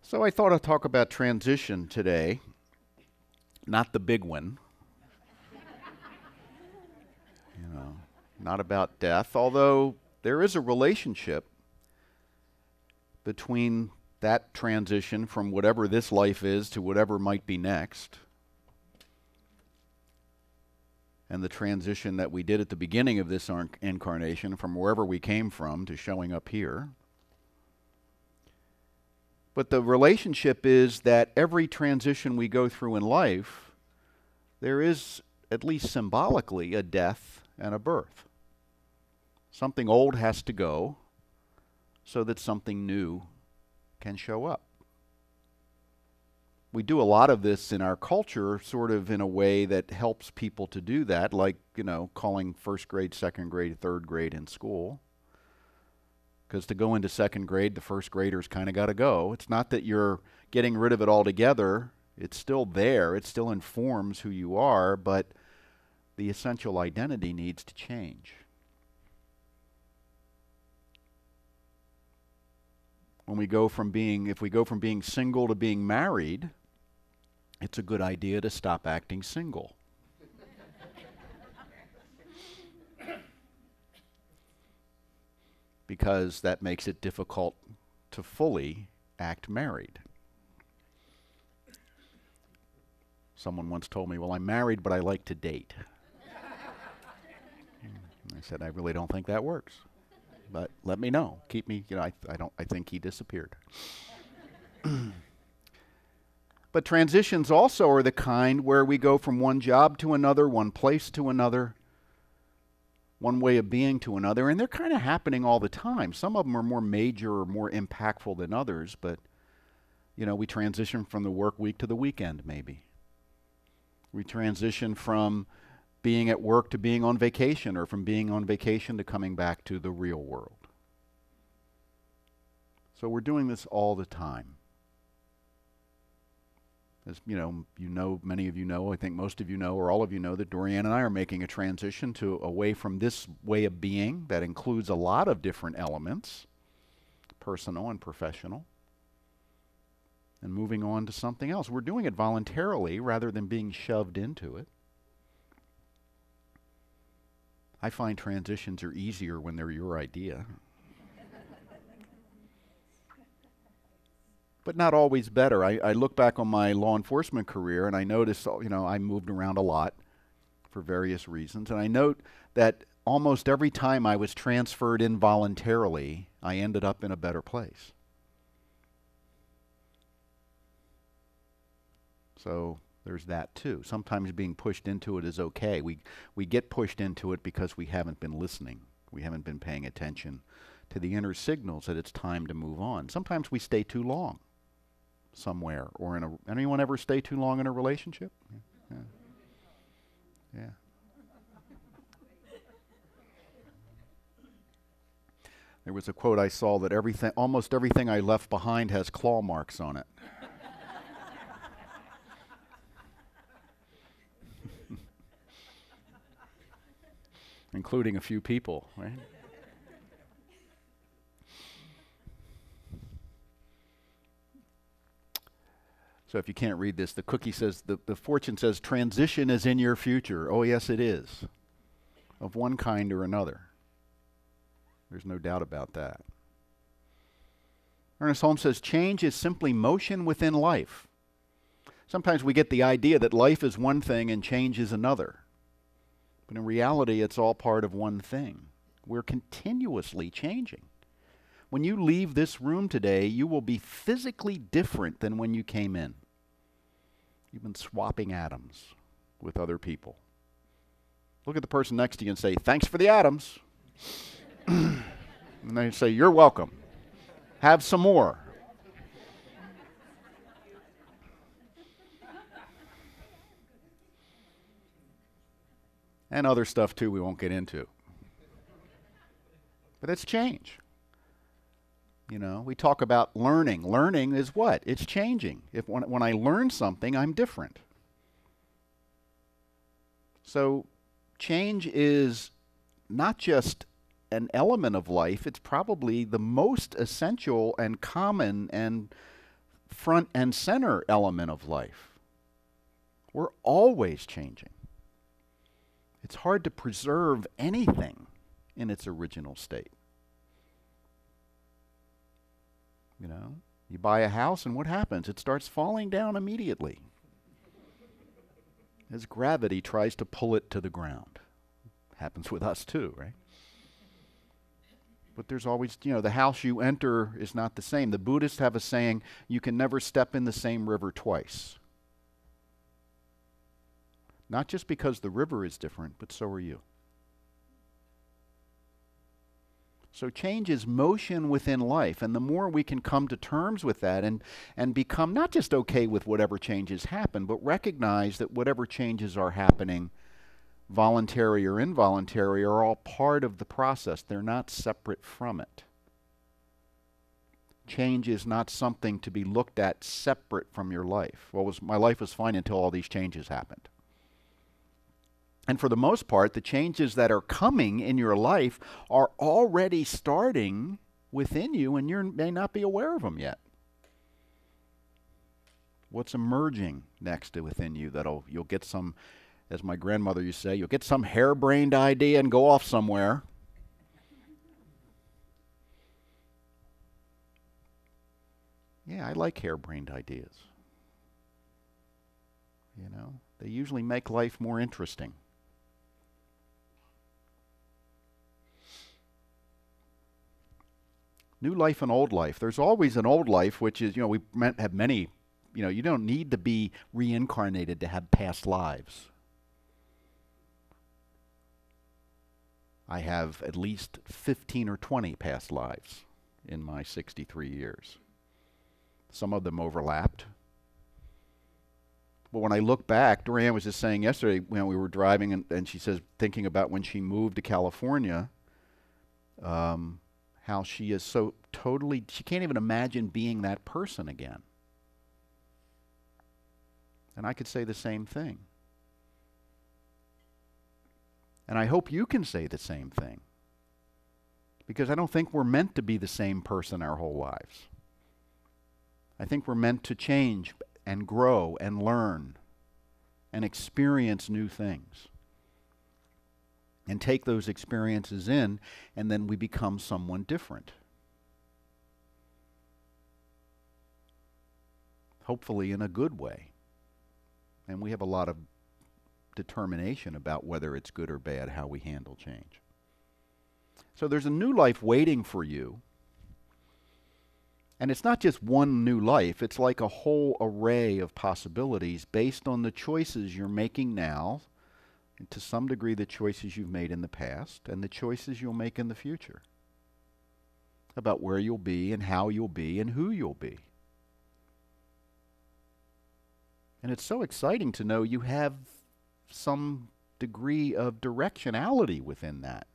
So I thought I'd talk about transition today, not the big one, not about death, although there is a relationship between that transition from whatever this life is to whatever might be next, and the transition that we did at the beginning of this incarnation from wherever we came from to showing up here. But the relationship is that every transition we go through in life, there is, at least symbolically, a death and a birth. Something old has to go so that something new can show up. We do a lot of this in our culture, sort of in a way that helps people to do that, like, calling first grade, second grade, third grade in school. Because to go into second grade, the first graders kind of got to go. It's not that you're getting rid of it altogether. It's still there. It still informs who you are, but the essential identity needs to change. If we go from being single to being married, it's a good idea to stop acting single. Because that makes it difficult to fully act married. Someone once told me, well, I'm married, but I like to date. I said, I really don't think that works. But let me know. Keep me, I think he disappeared. But transitions also are the kind where we go from one job to another, one place to another, one way of being to another, and they're kind of happening all the time. Some of them are more major or more impactful than others, but, we transition from the work week to the weekend, maybe. We transition from being at work to being on vacation, or from being on vacation to coming back to the real world. So we're doing this all the time. As many of you know, I think most of you know, or all of you know, that Dorianne and I are making a transition away from this way of being that includes a lot of different elements, personal and professional, and moving on to something else. We're doing it voluntarily rather than being shoved into it. I find transitions are easier when they're your idea. But not always better. I look back on my law enforcement career and I notice, I moved around a lot for various reasons. And I note that almost every time I was transferred involuntarily, I ended up in a better place. So there's that too. Sometimes being pushed into it is okay. We get pushed into it because we haven't been listening. We haven't been paying attention to the inner signals that it's time to move on. Sometimes we stay too long somewhere, or anyone ever stay too long in a relationship? Yeah. There was a quote I saw that almost everything I left behind has claw marks on it. Including a few people, right? So if you can't read this, the cookie says, the fortune says, transition is in your future. Oh, yes, it is. Of one kind or another. There's no doubt about that. Ernest Holmes says, change is simply motion within life. Sometimes we get the idea that life is one thing and change is another. But in reality, it's all part of one thing. We're continuously changing. When you leave this room today, you will be physically different than when you came in. You've been swapping atoms with other people. Look at the person next to you and say, thanks for the atoms. And they say, you're welcome. Have some more. And other stuff too we won't get into. But it's change. We talk about learning. Learning is what? It's changing. When I learn something, I'm different. So change is not just an element of life, it's probably the most essential and common and front and center element of life. We're always changing. It's hard to preserve anything in its original state. You know, you buy a house and what happens? It starts falling down immediately as gravity tries to pull it to the ground. Happens with us too, right? But there's always, you know, the house you enter is not the same. The Buddhists have a saying, you can never step in the same river twice. Not just because the river is different, but so are you. So change is motion within life, and the more we can come to terms with that and become not just okay with whatever changes happen, but recognize that whatever changes are happening, voluntary or involuntary, are all part of the process. They're not separate from it. Change is not something to be looked at separate from your life. Well, my life was fine until all these changes happened. And for the most part, the changes that are coming in your life are already starting within you, and you may not be aware of them yet. What's emerging next within you you'll get some, as my grandmother used to say, you'll get some harebrained idea and go off somewhere. Yeah, I like harebrained ideas. You know, they usually make life more interesting. New life and old life. There's always an old life, which is, you know, we have many, you know, you don't need to be reincarnated to have past lives. I have at least 15 or 20 past lives in my 63 years. Some of them overlapped. But when I look back, Dorian was just saying yesterday when we were driving, and she says, thinking about when she moved to California, how she is so totally, she can't even imagine being that person again. And I could say the same thing. And I hope you can say the same thing. Because I don't think we're meant to be the same person our whole lives. I think we're meant to change and grow and learn and experience new things. And take those experiences in, and then we become someone different. Hopefully in a good way. And we have a lot of determination about whether it's good or bad, how we handle change. So there's a new life waiting for you. And it's not just one new life, it's like a whole array of possibilities based on the choices you're making now, and to some degree the choices you've made in the past, and the choices you'll make in the future. About where you'll be, and how you'll be, and who you'll be. And it's so exciting to know you have some degree of directionality within that.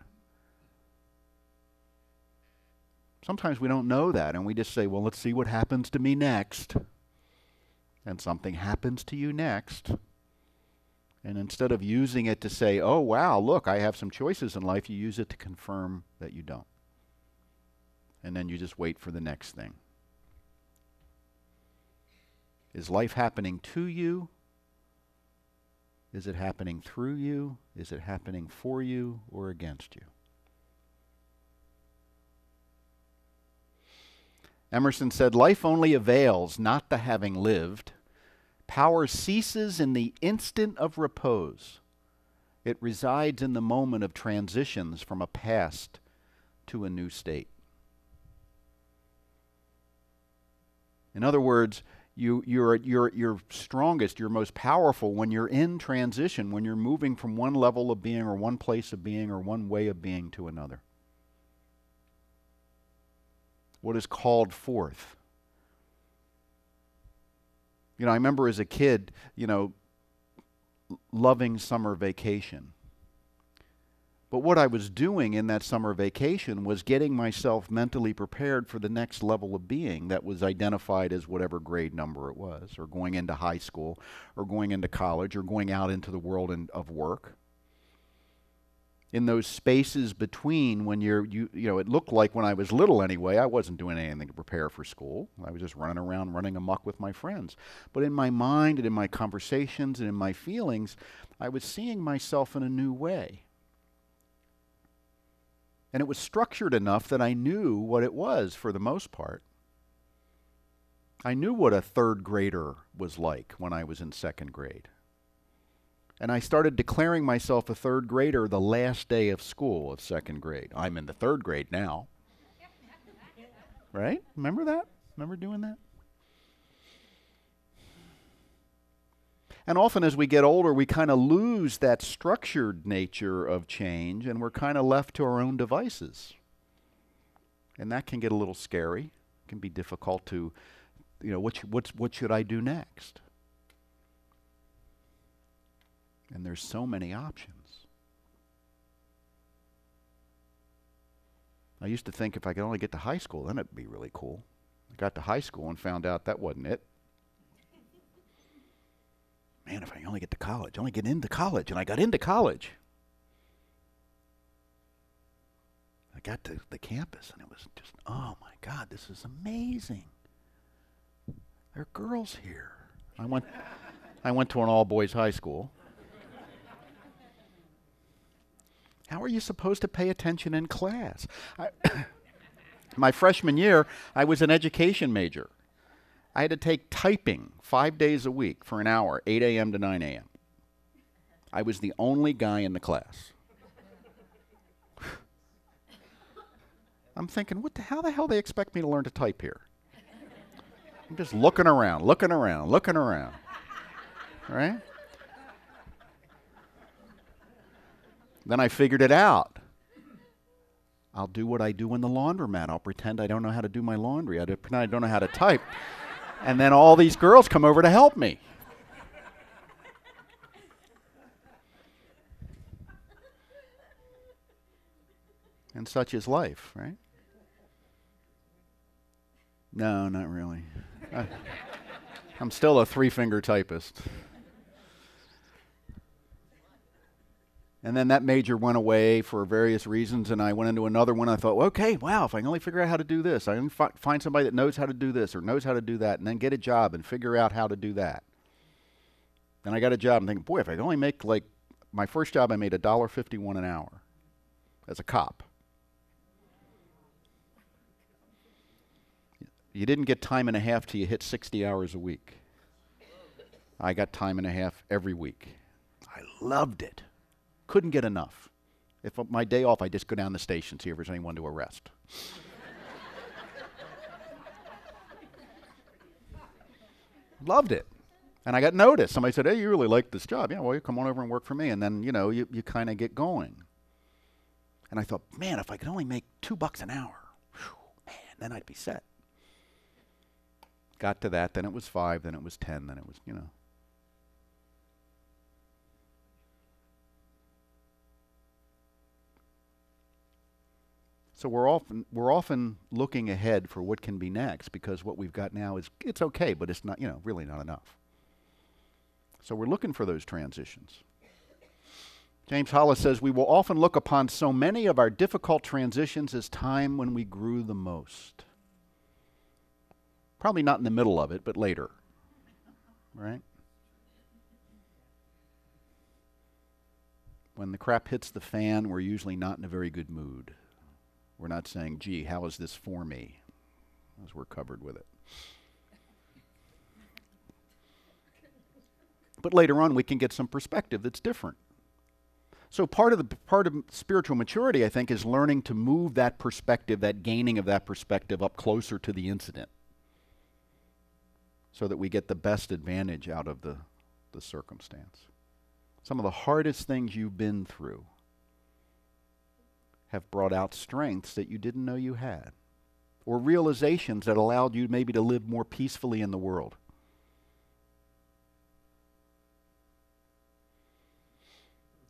Sometimes we don't know that, and we just say, well, let's see what happens to me next. And something happens to you next. And instead of using it to say, oh, wow, look, I have some choices in life, you use it to confirm that you don't. And then you just wait for the next thing. Is life happening to you? Is it happening through you? Is it happening for you or against you? Emerson said, life only avails not the having lived. Power ceases in the instant of repose. It resides in the moment of transitions from a past to a new state. In other words, you're strongest, you're most powerful when you're in transition, when you're moving from one level of being or one place of being or one way of being to another. What is called forth? You know, I remember as a kid, you know, loving summer vacation. But what I was doing in that summer vacation was getting myself mentally prepared for the next level of being that was identified as whatever grade number it was, or going into high school, or going into college, or going out into the world of work. in those spaces between when you know, it looked like when I was little anyway, I wasn't doing anything to prepare for school. I was just running around, running amok with my friends. But in my mind and in my conversations and in my feelings, I was seeing myself in a new way. And it was structured enough that I knew what it was for the most part. I knew what a third grader was like when I was in second grade. And I started declaring myself a third grader the last day of school of second grade. I'm in the third grade now. Right? Remember that? Remember doing that? And often as we get older, we kind of lose that structured nature of change, and we're kind of left to our own devices. And that can get a little scary. It can be difficult to, you know, what should I do next? And there's so many options. I used to think if I could only get to high school, then it'd be really cool. I got to high school and found out that wasn't it. Man, if I only get to college, only get into college. And I got into college. I got to the campus and it was just, oh my God, this is amazing. There are girls here. I went to an all-boys high school. How are you supposed to pay attention in class? My freshman year, I was an education major. I had to take typing 5 days a week for an hour, 8 a.m. to 9 a.m. I was the only guy in the class. I'm thinking, how the hell they expect me to learn to type here? I'm just looking around, right? Then I figured it out. I'll do what I do in the laundromat. I'll pretend I don't know how to do my laundry. I pretend I don't know how to type. And then all these girls come over to help me. And such is life, right? No, not really. I'm still a three-finger typist. And then that major went away for various reasons, and I went into another one. I thought, okay, wow, if I can only figure out how to do this, I can find somebody that knows how to do this or knows how to do that, and then get a job and figure out how to do that. And I got a job. I'm thinking, boy, if I could only make, like, my first job, I made $1.51 an hour as a cop. You didn't get time and a half till you hit 60 hours a week. I got time and a half every week. I loved it. Couldn't get enough. If my day off, I just go down the station, see if there's anyone to arrest. Loved it. And I got noticed. Somebody said, hey, you really like this job. Yeah, well, you come on over and work for me. And then, you know, you kind of get going. And I thought, man, if I could only make $2 an hour, man, then I'd be set. Got to that, then it was 5, then it was 10, then it was, you know. So we're often looking ahead for what can be next, because what we've got now it's okay, but it's not, you know, really not enough. So we're looking for those transitions. James Hollis says, we will often look upon so many of our difficult transitions as time when we grew the most. Probably not in the middle of it, but later, right? When the crap hits the fan, we're usually not in a very good mood. We're not saying, gee, how is this for me? As we're covered with it. But later on, we can get some perspective that's different. So part of spiritual maturity, I think, is learning to move that perspective, that gaining of that perspective, up closer to the incident, so that we get the best advantage out of the circumstance. Some of the hardest things you've been through have brought out strengths that you didn't know you had, or realizations that allowed you maybe to live more peacefully in the world.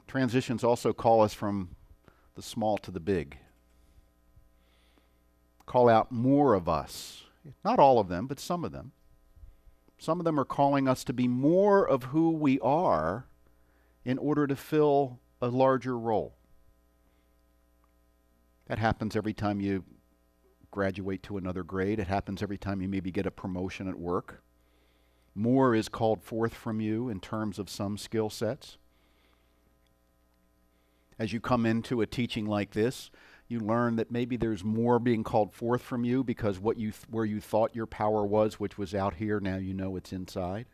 Transitions also call us from the small to the big. Call out more of us. Not all of them, but some of them. Some of them are calling us to be more of who we are in order to fill a larger role. That happens every time you graduate to another grade. It happens every time you maybe get a promotion at work. More is called forth from you in terms of some skill sets. As you come into a teaching like this, you learn that maybe there's more being called forth from you because where you thought your power was, which was out here, now you know it's inside.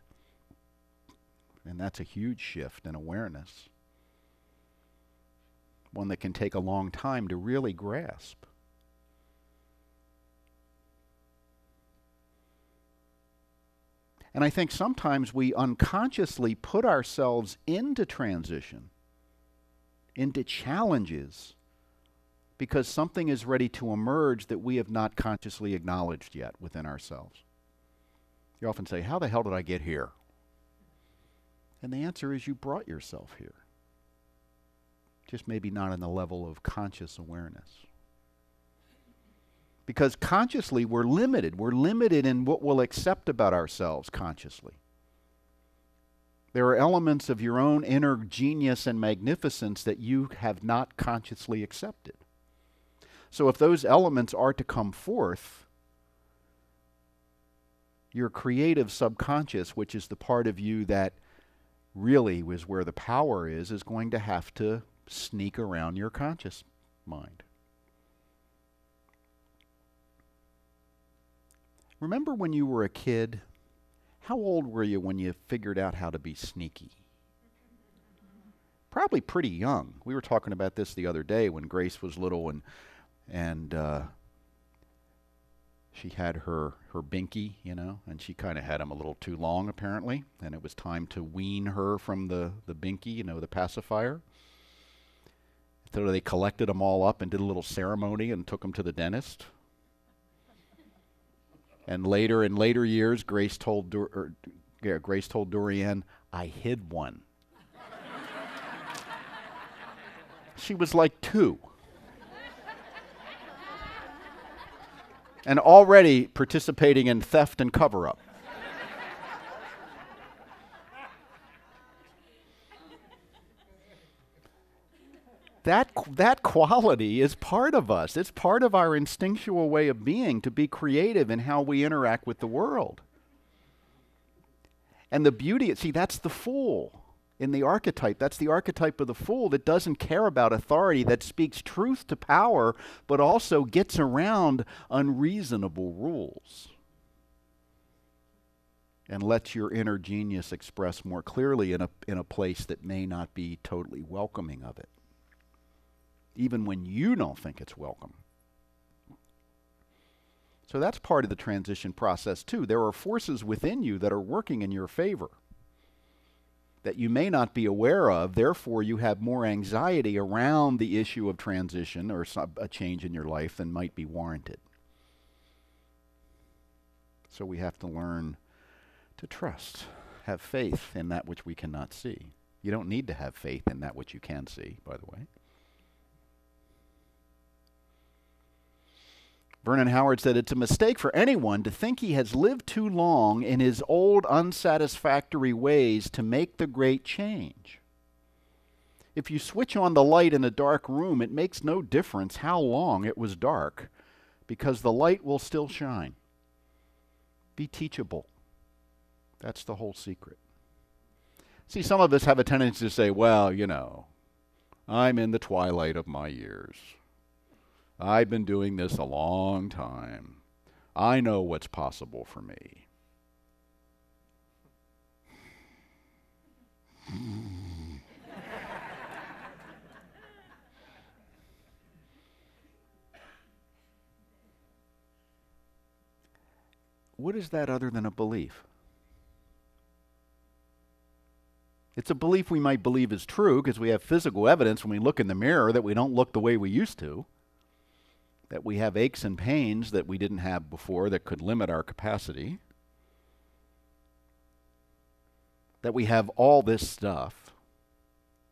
And that's a huge shift in awareness. One that can take a long time to really grasp. And I think sometimes we unconsciously put ourselves into transition, into challenges, because something is ready to emerge that we have not consciously acknowledged yet within ourselves. You often say, how the hell did I get here? And the answer is you brought yourself here. Just maybe not in the level of conscious awareness. Because consciously we're limited. We're limited in what we'll accept about ourselves consciously. There are elements of your own inner genius and magnificence that you have not consciously accepted. So if those elements are to come forth, your creative subconscious, which is the part of you that really is where the power is going to have to sneak around your conscious mind. Remember when you were a kid? How old were you when you figured out how to be sneaky? Probably pretty young. We were talking about this the other day when Grace was little and she had her binky, you know, and she kind of had him a little too long apparently, and it was time to wean her from the binky, you know, the pacifier. So they collected them all up and did a little ceremony and took them to the dentist. And later, in later years, Grace told Dorianne, I hid one. She was like 2. And already participating in theft and cover-up. That quality is part of us. It's part of our instinctual way of being, to be creative in how we interact with the world. And the beauty, see, that's the fool in the archetype. That's the archetype of the fool that doesn't care about authority, that speaks truth to power, but also gets around unreasonable rules and lets your inner genius express more clearly in a place that may not be totally welcoming of it, even when you don't think it's welcome. So that's part of the transition process too. There are forces within you that are working in your favor that you may not be aware of. Therefore, you have more anxiety around the issue of transition or a change in your life than might be warranted. So we have to learn to trust, have faith in that which we cannot see. You don't need to have faith in that which you can see, by the way. Vernon Howard said, it's a mistake for anyone to think he has lived too long in his old unsatisfactory ways to make the great change. If you switch on the light in a dark room, it makes no difference how long it was dark, because the light will still shine. Be teachable. That's the whole secret. See, some of us have a tendency to say, well, you know, I'm in the twilight of my years. I've been doing this a long time. I know what's possible for me. What is that other than a belief? It's a belief we might believe is true because we have physical evidence when we look in the mirror that we don't look the way we used to. That we have aches and pains that we didn't have before that could limit our capacity. That we have all this stuff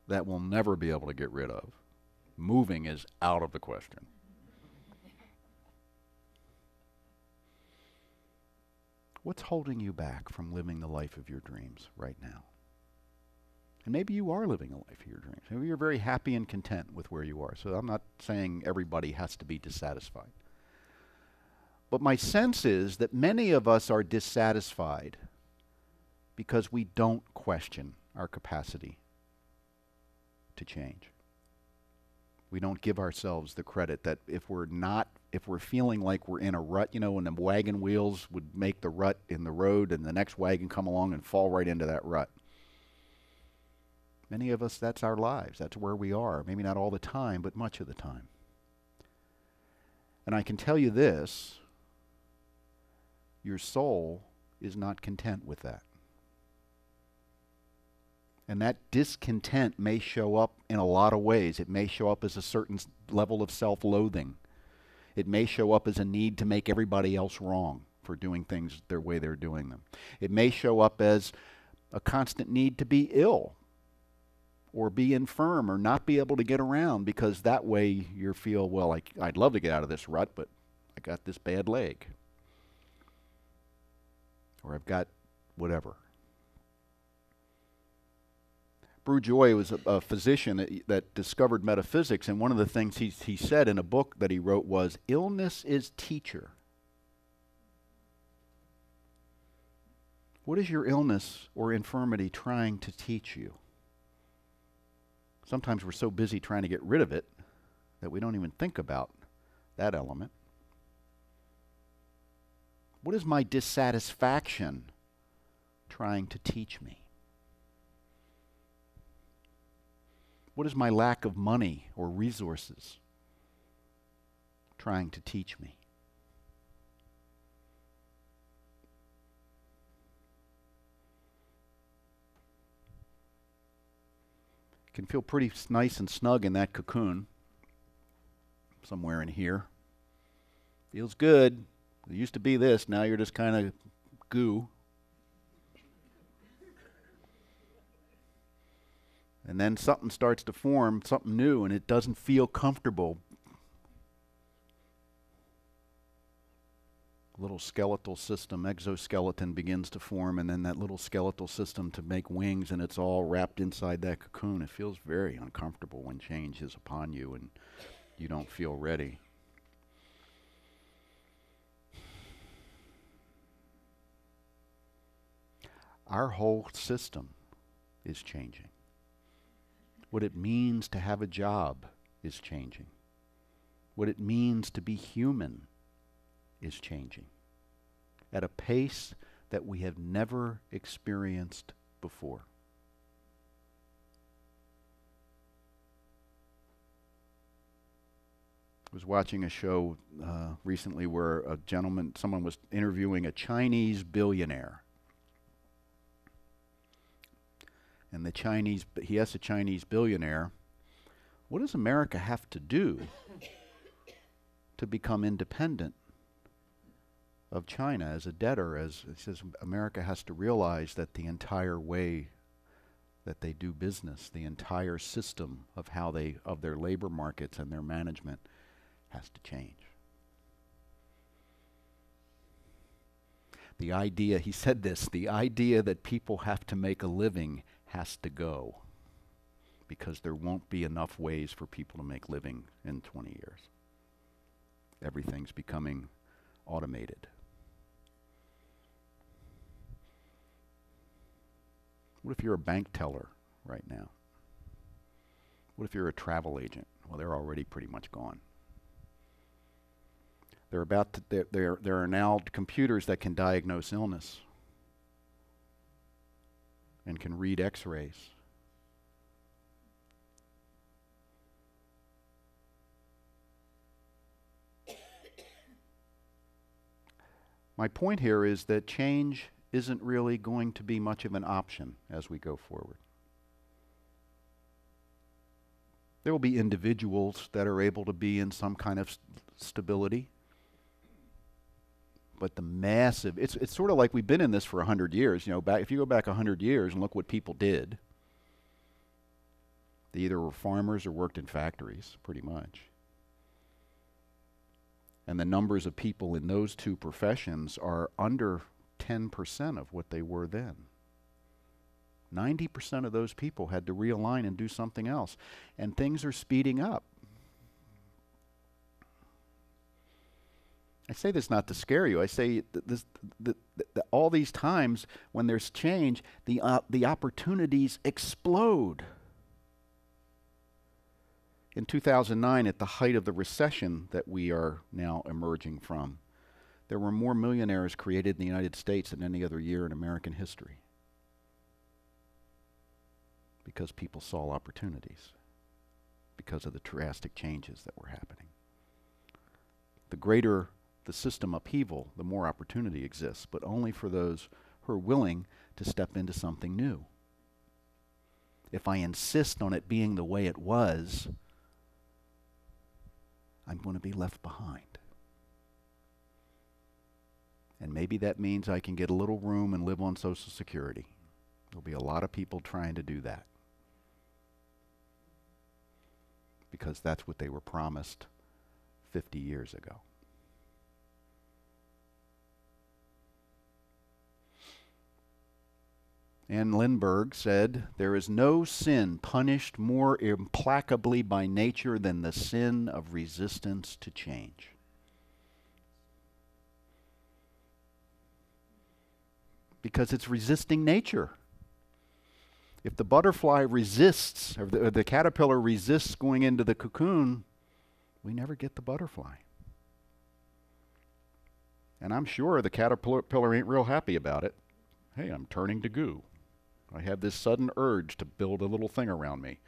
that we'll never be able to get rid of. Moving is out of the question. What's holding you back from living the life of your dreams right now? And maybe you are living a life of your dreams. Maybe you're very happy and content with where you are. So I'm not saying everybody has to be dissatisfied. But my sense is that many of us are dissatisfied because we don't question our capacity to change. We don't give ourselves the credit that if we're feeling like we're in a rut, you know, when the wagon wheels would make the rut in the road and the next wagon come along and fall right into that rut. Many of us, that's our lives. That's where we are. Maybe not all the time, but much of the time. And I can tell you this, your soul is not content with that. And that discontent may show up in a lot of ways. It may show up as a certain level of self-loathing. It may show up as a need to make everybody else wrong for doing things their way they're doing them. It may show up as a constant need to be ill or be infirm or not be able to get around, because that way you feel, well, I'd love to get out of this rut, but I got this bad leg. Or I've got whatever. Brew Joy was a physician that discovered metaphysics, and one of the things he said in a book that he wrote was, illness is teacher. What is your illness or infirmity trying to teach you? Sometimes we're so busy trying to get rid of it that we don't even think about that element. What is my dissatisfaction trying to teach me? What is my lack of money or resources trying to teach me? It can feel pretty nice and snug in that cocoon, somewhere in here. Feels good. It used to be this, now you're just kind of goo. And then something starts to form, something new, and it doesn't feel comfortable. Little skeletal system, exoskeleton begins to form, and then that little skeletal system to make wings, and it's all wrapped inside that cocoon. It feels very uncomfortable when change is upon you and you don't feel ready. Our whole system is changing. What it means to have a job is changing. What it means to be human is changing at a pace that we have never experienced before. I was watching a show recently where someone was interviewing a Chinese billionaire. And he asked the Chinese billionaire, what does America have to do to become independent of China as a debtor? He says, America has to realize that the entire way that they do business, the entire system of of their labor markets and their management has to change. He said this, the idea that people have to make a living has to go, because there won't be enough ways for people to make living in 20 years. Everything's becoming automated. What if you're a bank teller right now? What if you're a travel agent? Well, they're already pretty much gone. There are now computers that can diagnose illness and can read x-rays. My point here is that change isn't really going to be much of an option as we go forward. There will be individuals that are able to be in some kind of stability. But the massive, it's sort of like we've been in this for 100 years. You know, if you go back 100 years and look what people did, they either were farmers or worked in factories, pretty much. And the numbers of people in those two professions are under 10% of what they were then. 90% of those people had to realign and do something else. And things are speeding up. I say this not to scare you. I say that all these times when there's change, the opportunities explode. In 2009, at the height of the recession that we are now emerging from, there were more millionaires created in the United States than any other year in American history, because people saw opportunities because of the drastic changes that were happening. The greater the system upheaval, the more opportunity exists, but only for those who are willing to step into something new. If I insist on it being the way it was, I'm going to be left behind. And maybe that means I can get a little room and live on Social Security. There'll be a lot of people trying to do that, because that's what they were promised 50 years ago. Anne Lindbergh said, "There is no sin punished more implacably by nature than the sin of resistance to change." Because it's resisting nature. If the butterfly resists, or the caterpillar resists going into the cocoon, we never get the butterfly. And I'm sure the caterpillar ain't real happy about it. Hey, I'm turning to goo. I have this sudden urge to build a little thing around me.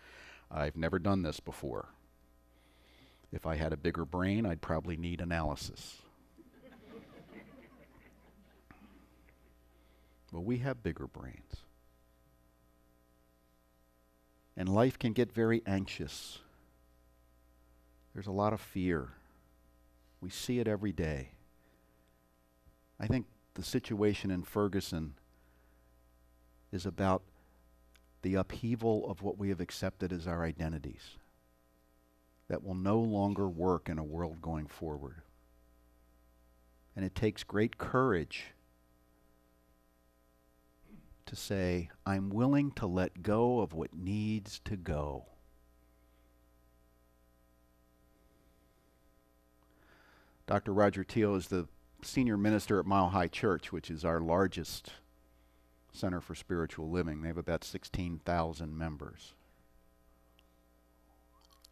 I've never done this before. If I had a bigger brain, I'd probably need analysis. But we have bigger brains. And life can get very anxious. There's a lot of fear. We see it every day. I think the situation in Ferguson is about the upheaval of what we have accepted as our identities that will no longer work in a world going forward. And it takes great courage to say, I'm willing to let go of what needs to go. Dr. Roger Teal is the senior minister at Mile High Church, which is our largest Center for Spiritual Living. They have about 16,000 members.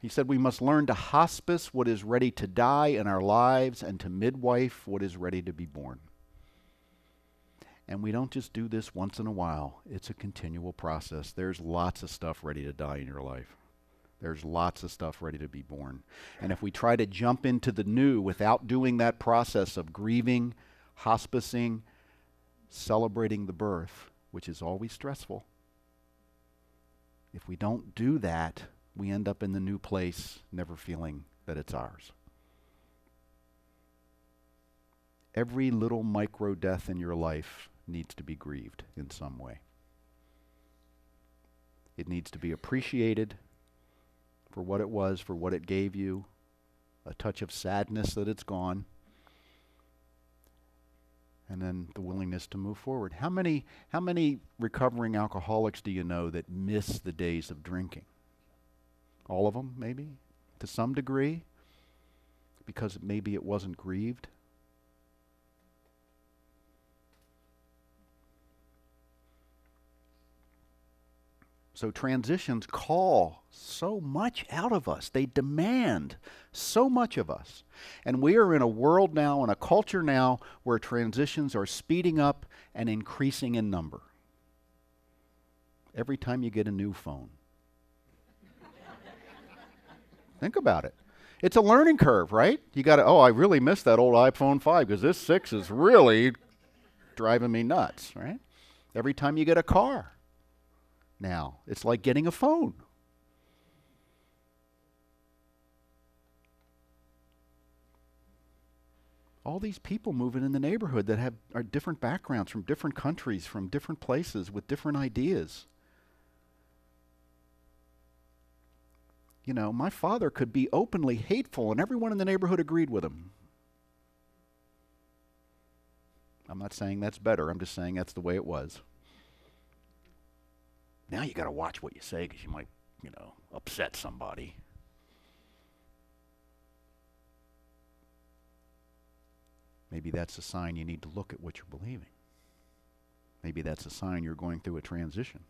He said, we must learn to hospice what is ready to die in our lives and to midwife what is ready to be born. And we don't just do this once in a while. It's a continual process. There's lots of stuff ready to die in your life. There's lots of stuff ready to be born. And if we try to jump into the new without doing that process of grieving, hospicing, celebrating the birth, which is always stressful, if we don't do that, we end up in the new place never feeling that it's ours. Every little micro death in your life needs to be grieved in some way. It needs to be appreciated for what it was, for what it gave you, a touch of sadness that it's gone, and then the willingness to move forward. How many recovering alcoholics do you know that miss the days of drinking? All of them, maybe, to some degree, because maybe it wasn't grieved. So transitions call so much out of us. They demand so much of us. And we are in a world now, in a culture now, where transitions are speeding up and increasing in number. Every time you get a new phone. Think about it. It's a learning curve, right? You got to, I really missed that old iPhone 5 because this 6 is really driving me nuts, right? Every time you get a car. Now, it's like getting a phone. All these people moving in the neighborhood that are different backgrounds, from different countries, from different places, with different ideas. You know, my father could be openly hateful and everyone in the neighborhood agreed with him. I'm not saying that's better, I'm just saying that's the way it was. Now you got to watch what you say because you might, upset somebody. Maybe that's a sign you need to look at what you're believing. Maybe that's a sign you're going through a transition.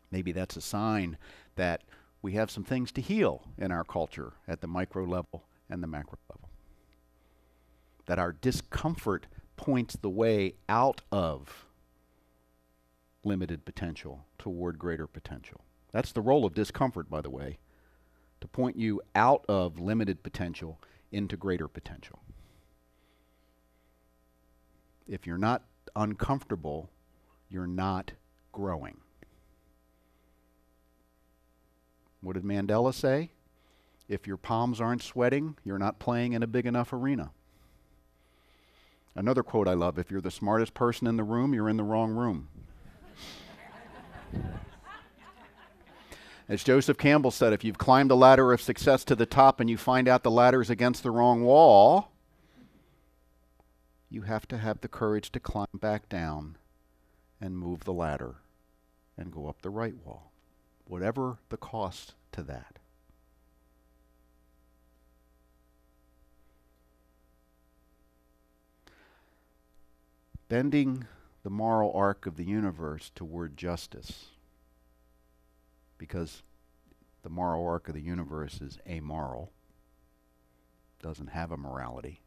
Maybe that's a sign that we have some things to heal in our culture at the micro level and the macro level. That our discomfort points the way out of limited potential toward greater potential. That's the role of discomfort, by the way, to point you out of limited potential into greater potential. If you're not uncomfortable, you're not growing. What did Mandela say? If your palms aren't sweating, you're not playing in a big enough arena. Another quote I love, if you're the smartest person in the room, you're in the wrong room. As Joseph Campbell said, if you've climbed the ladder of success to the top and you find out the ladder is against the wrong wall, you have to have the courage to climb back down and move the ladder and go up the right wall, whatever the cost to that. Bending the moral arc of the universe toward justice, because the moral arc of the universe is amoral, doesn't have a morality.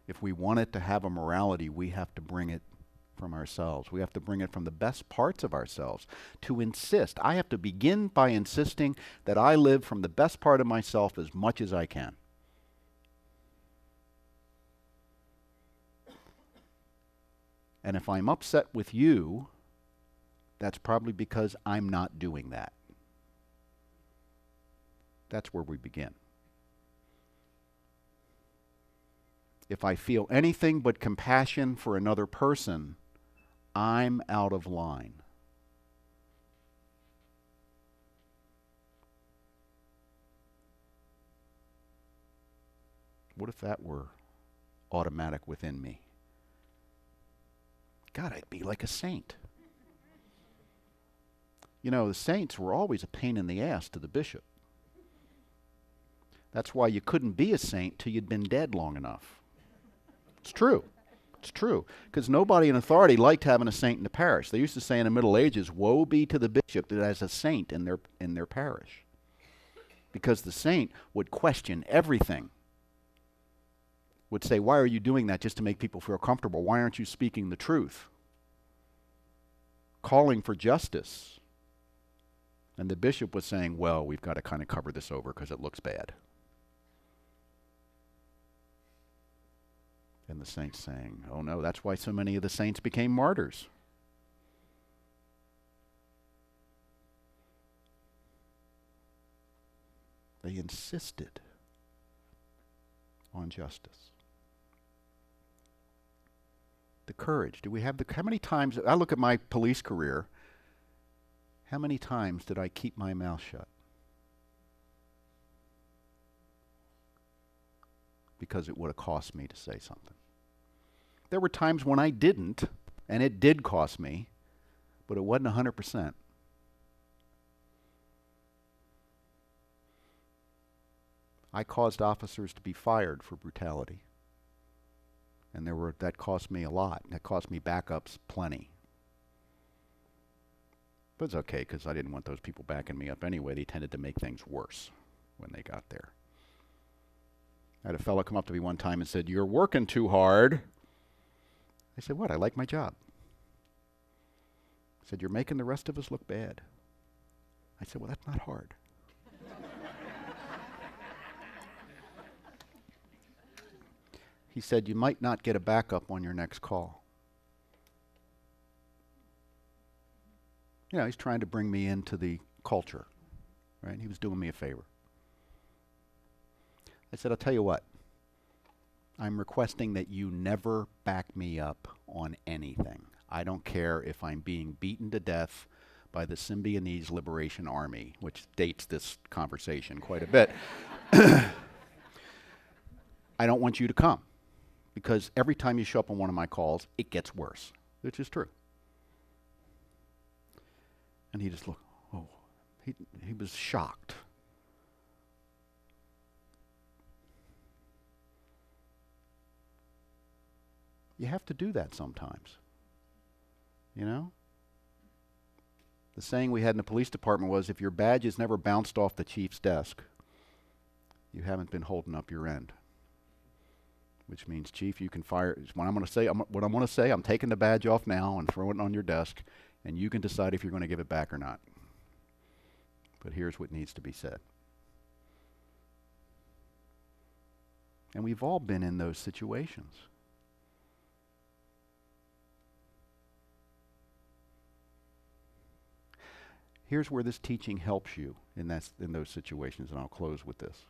If we want it to have a morality, we have to bring it from ourselves. We have to bring it from the best parts of ourselves. To insist, I have to begin by insisting that I live from the best part of myself as much as I can. And if I'm upset with you, that's probably because I'm not doing that. That's where we begin. If I feel anything but compassion for another person, I'm out of line. What if that were automatic within me? God, I'd be like a saint. The saints were always a pain in the ass to the bishop. That's why you couldn't be a saint till you'd been dead long enough. It's true. It's true. Because nobody in authority liked having a saint in the parish. They used to say in the Middle Ages, woe be to the bishop that has a saint in their parish. Because the saint would question everything. Would say, why are you doing that just to make people feel comfortable? Why aren't you speaking the truth? Calling for justice. And the bishop was saying, well, we've got to kind of cover this over because it looks bad. And the saints saying, oh no, that's why so many of the saints became martyrs. They insisted on justice. The courage. Do we have how many times, I look at my police career, how many times did I keep my mouth shut? Because it would have cost me to say something. There were times when I didn't, and it did cost me, but it wasn't 100%. I caused officers to be fired for brutality. And that cost me a lot. That cost me backups plenty. But it's okay, because I didn't want those people backing me up anyway. They tended to make things worse when they got there. I had a fellow come up to me one time and said, you're working too hard. I said, what? I like my job. He said, you're making the rest of us look bad. I said, well, that's not hard. He said, you might not get a backup on your next call. He's trying to bring me into the culture, right? He was doing me a favor. I said, I'll tell you what. I'm requesting that you never back me up on anything. I don't care if I'm being beaten to death by the Symbionese Liberation Army, which dates this conversation quite a bit. I don't want you to come, because every time you show up on one of my calls, it gets worse, which is true. And he just looked, oh, he was shocked. You have to do that sometimes. You know? The saying we had in the police department was, if your badge has never bounced off the chief's desk, you haven't been holding up your end. Which means, Chief, you can fire. What I'm going to say, I'm taking the badge off now and throwing it on your desk, and you can decide if you're going to give it back or not. But here's what needs to be said. And we've all been in those situations. Here's where this teaching helps you in those situations, and I'll close with this.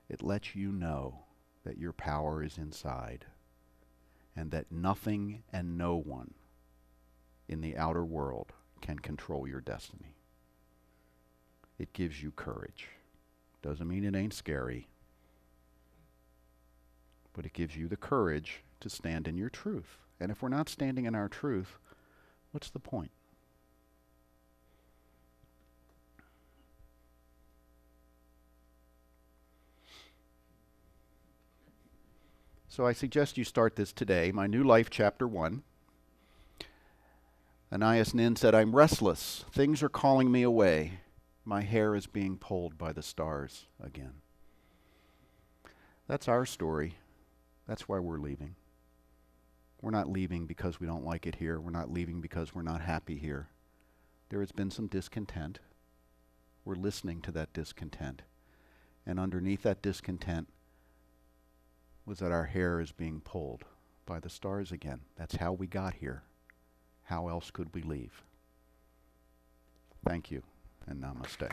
It lets you know that your power is inside, and that nothing and no one in the outer world can control your destiny. It gives you courage. Doesn't mean it ain't scary, but it gives you the courage to stand in your truth. And if we're not standing in our truth, what's the point? So I suggest you start this today. My New Life, Chapter 1. Anais Nin said, I'm restless. Things are calling me away. My hair is being pulled by the stars again. That's our story. That's why we're leaving. We're not leaving because we don't like it here. We're not leaving because we're not happy here. There has been some discontent. We're listening to that discontent. And underneath that discontent was that our hair is being pulled by the stars again. That's how we got here. How else could we leave? Thank you, and namaste.